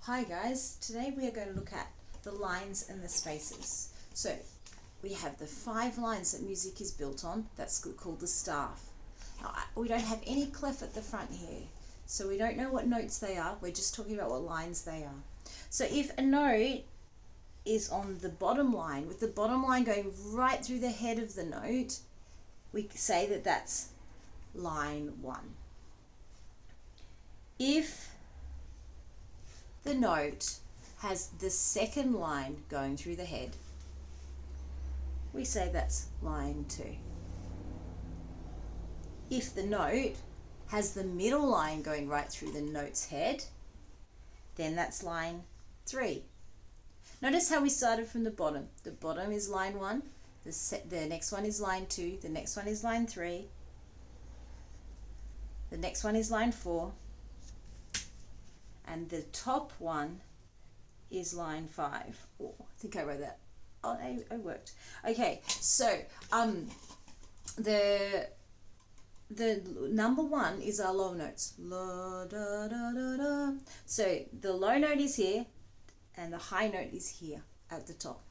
Hi guys, today we are going to look at the lines and the spaces. So we have the 5 lines that music is built on, that's called the staff. Now, we don't have any clef at the front here, so we don't know what notes they are, we're just talking about what lines they are. So if a note is on the bottom line, with the bottom line going right through the head of the note, we say that that's line 1. If the note has the second line going through the head, we say that's line 2. If the note has the middle line going right through the note's head, then that's line 3. Notice how we started from the bottom. The bottom is line 1, the next one is line 2, the next one is line 3, the next one is line 4, and the top one is line 5. Oh, I think I wrote that. Oh, I worked. Okay, so the number 1 is our low notes. La, da, da, da, da. So the low note is here, and the high note is here at the top.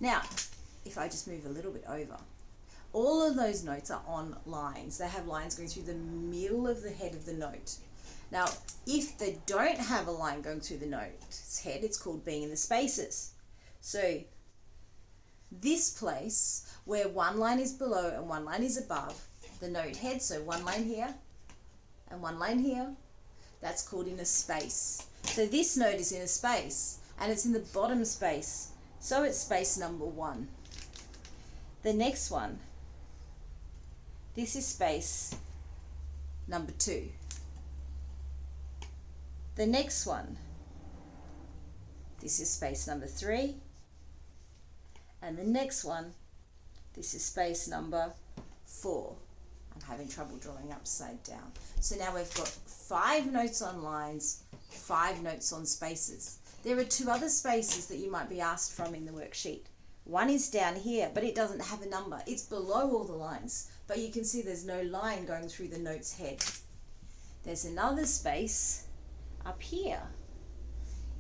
Now, if I just move a little bit over, all of those notes are on lines. They have lines going through the middle of the head of the note. Now, if they don't have a line going through the note's head, it's called being in the spaces. So this place where one line is below and one line is above the note head, so one line here and one line here, that's called in a space. So this note is in a space and it's in the bottom space, so it's space number 1. The next one, this is space number 2. The next one, this is space number 3. And the next one, this is space number 4. I'm having trouble drawing upside down. So now we've got 5 notes on lines, 5 notes on spaces. There are 2 other spaces that you might be asked from in the worksheet. One is down here, but it doesn't have a number. It's below all the lines, but you can see there's no line going through the note's head. There's another space up here.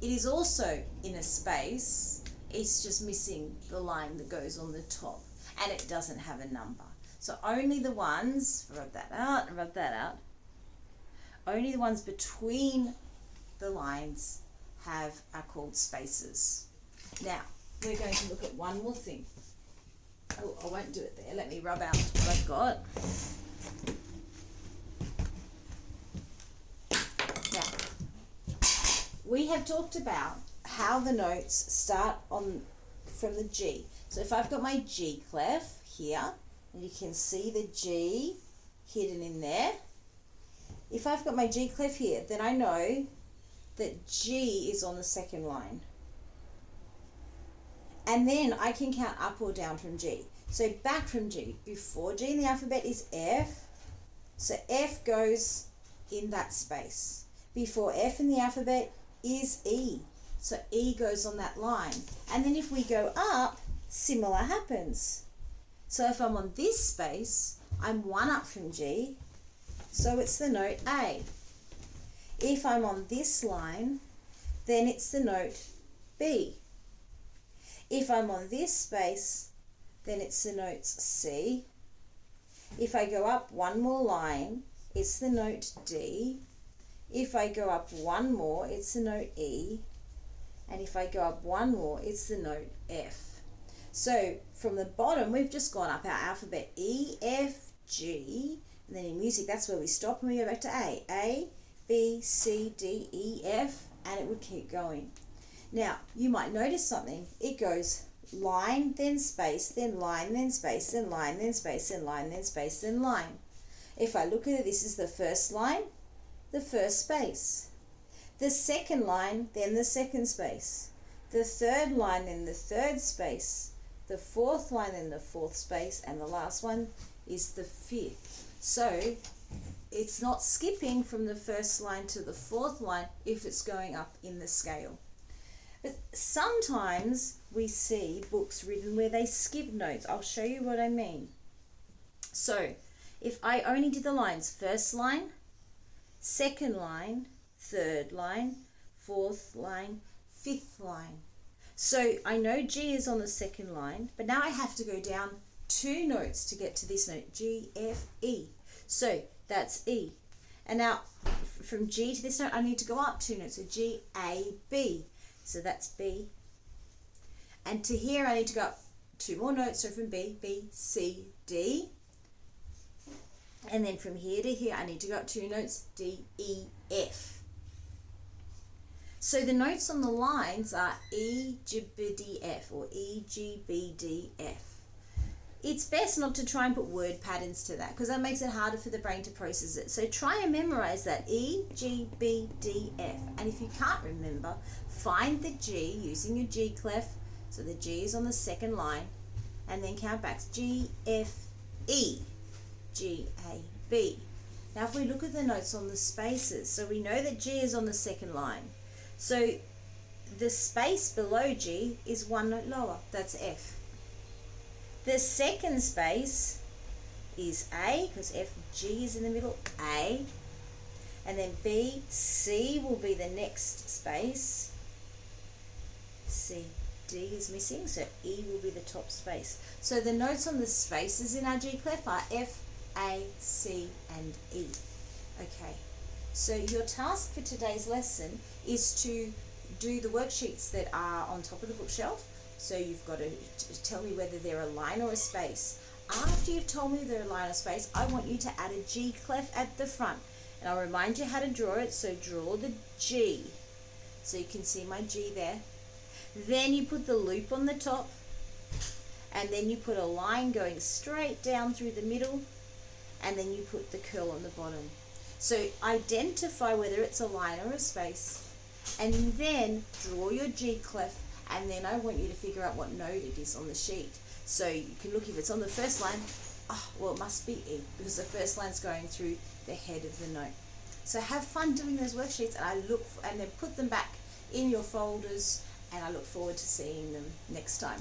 It is also in a space, it's just missing the line that goes on the top, and it doesn't have a number. So only the ones, rub that out, only the ones between the lines are called spaces. Now, we're going to look at one more thing. Oh, I won't do it there. Let me rub out what I've got. We have talked about how the notes start from the G. So if I've got my G clef here, and you can see the G hidden in there. If I've got my G clef here, then I know that G is on the second line. And then I can count up or down from G. So back from G, before G in the alphabet is F. So F goes in that space. Before F in the alphabet is E. So E goes on that line. And then if we go up, similar happens. So if I'm on this space, I'm 1 up from G, so it's the note A. If I'm on this line, then it's the note B. If I'm on this space, then it's the notes C. If I go up 1 more line, it's the note D. If I go up 1 more, it's the note E. And if I go up 1 more, it's the note F. So from the bottom, we've just gone up our alphabet E, F, G, and then in music, that's where we stop and we go back to A. A, B, C, D, E, F, and it would keep going. Now, you might notice something. It goes line, then space, then line, then space, then line, then space, then line, then space, then line. If I look at it, this is the first line, the first space. The second line, then the second space. The third line, then the third space. The fourth line, then the fourth space. And the last one is the 5th. So it's not skipping from the first line to the fourth line if it's going up in the scale. But sometimes we see books written where they skip notes. I'll show you what I mean. So if I only did the lines, first line, second line, third line, fourth line, fifth line. So I know G is on the second line, but now I have to go down 2 notes to get to this note, G, F, E. So that's E. And now from G to this note, I need to go up 2 notes, so G, A, B. So that's B. And to here, I need to go up 2 more notes, so from B, B, C, D. And then from here to here, I need to go up 2 notes, D, E, F. So the notes on the lines are E, G, B, D, F, or E, G, B, D, F. It's best not to try and put word patterns to that, because that makes it harder for the brain to process it. So try and memorize that, E, G, B, D, F. And if you can't remember, find the G using your G clef. So the G is on the second line, and then count back, G, F, E, G, A, B. Now if we look at the notes on the spaces, so we know that G is on the second line. So the space below G is 1 note lower, that's F. The second space is A, because F, G is in the middle, A. And then B, C will be the next space. C, D is missing, so E will be the top space. So the notes on the spaces in our G clef are F, A, C, and E. Okay, so your task for today's lesson is to do the worksheets that are on top of the bookshelf. So you've got to tell me whether they're a line or a space. After you've told me they're a line or space, I want you to add a G clef at the front. And I'll remind you how to draw it, so draw the G. So you can see my G there. Then you put the loop on the top, and then you put a line going straight down through the middle, and then you put the curl on the bottom. So identify whether it's a line or a space, and then draw your G clef, and then I want you to figure out what note it is on the sheet. So you can look if it's on the first line, well it must be E, because the first line's going through the head of the note. So have fun doing those worksheets, and then put them back in your folders, and I look forward to seeing them next time.